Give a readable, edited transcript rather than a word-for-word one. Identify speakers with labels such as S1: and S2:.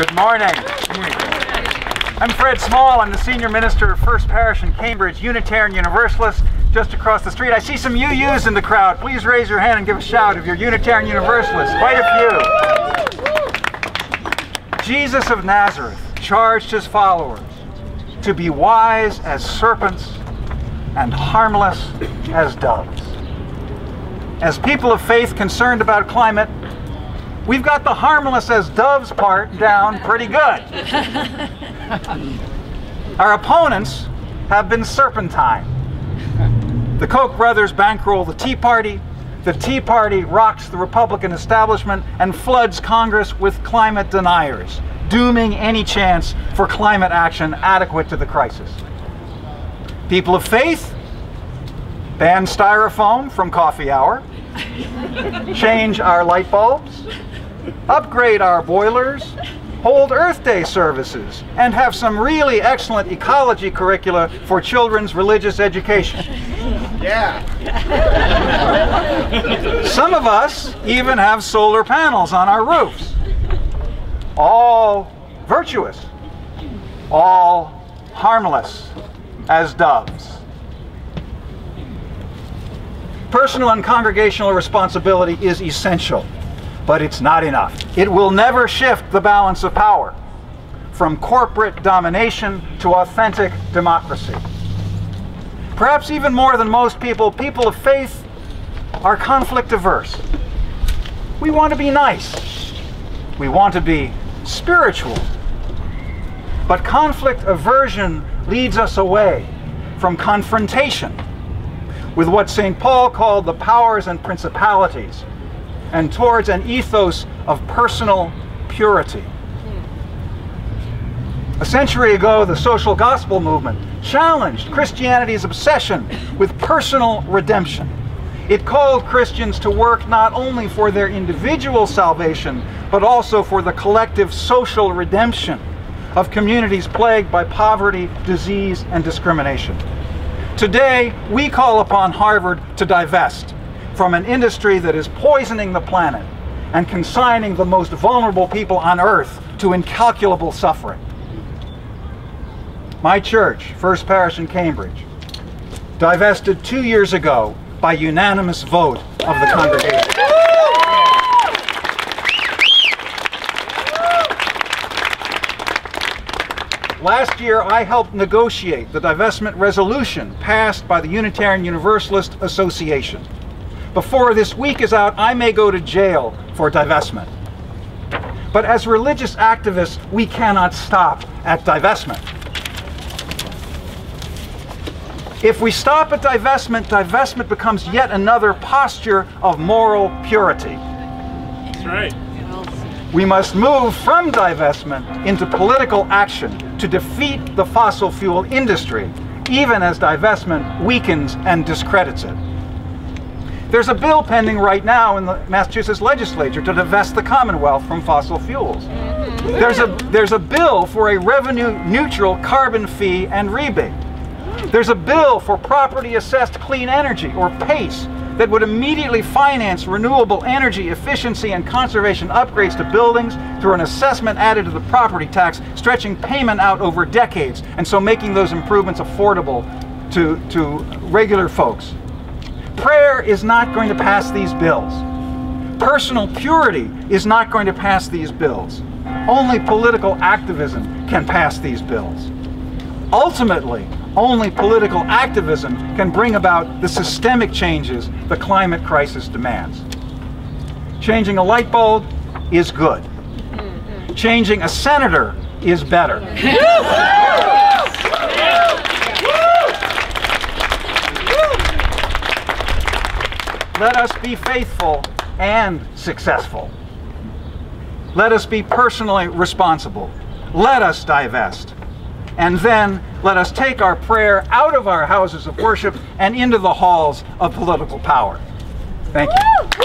S1: Good morning. I'm Fred Small. I'm the senior minister of First Parish in Cambridge, Unitarian Universalist, just across the street. I see some UUs in the crowd. Please raise your hand and give a shout if you're Unitarian Universalist. Quite a few. Jesus of Nazareth charged his followers to be wise as serpents and harmless as doves. As people of faith concerned about climate, we've got the harmless as doves part down pretty good. Our opponents have been serpentine. The Koch brothers bankroll the Tea Party. The Tea Party rocks the Republican establishment and floods Congress with climate deniers, dooming any chance for climate action adequate to the crisis. People of faith ban Styrofoam from coffee hour, change our light bulbs, upgrade our boilers, hold Earth Day services, and have some really excellent ecology curricula for children's religious education.
S2: Yeah.
S1: Some of us even have solar panels on our roofs. All virtuous, all harmless as doves. Personal and congregational responsibility is essential, but it's not enough. It will never shift the balance of power from corporate domination to authentic democracy. Perhaps even more than most people, people of faith are conflict averse. We want to be nice. We want to be spiritual. But conflict aversion leads us away from confrontation with what St. Paul called the powers and principalities, and towards an ethos of personal purity. A century ago, the social gospel movement challenged Christianity's obsession with personal redemption. It called Christians to work not only for their individual salvation, but also for the collective social redemption of communities plagued by poverty, disease, and discrimination. Today, we call upon Harvard to divest from an industry that is poisoning the planet and consigning the most vulnerable people on earth to incalculable suffering. My church, First Parish in Cambridge, divested 2 years ago by unanimous vote of the congregation. Last year, I helped negotiate the divestment resolution passed by the Unitarian Universalist Association. Before this week is out, I may go to jail for divestment. But as religious activists, we cannot stop at divestment. If we stop at divestment, divestment becomes yet another posture of moral purity.
S2: That's right.
S1: We must move from divestment into political action to defeat the fossil fuel industry, even as divestment weakens and discredits it. There's a bill pending right now in the Massachusetts legislature to divest the Commonwealth from fossil fuels. There's a bill for a revenue-neutral carbon fee and rebate. There's a bill for property-assessed clean energy, or PACE, that would immediately finance renewable energy efficiency and conservation upgrades to buildings through an assessment added to the property tax, stretching payment out over decades, and so making those improvements affordable to regular folks. Prayer is not going to pass these bills. Personal purity is not going to pass these bills. Only political activism can pass these bills. Ultimately, only political activism can bring about the systemic changes the climate crisis demands. Changing a light bulb is good. Changing a senator is better. Let us be faithful and successful. Let us be personally responsible. Let us divest. And then let us take our prayer out of our houses of worship and into the halls of political power. Thank you.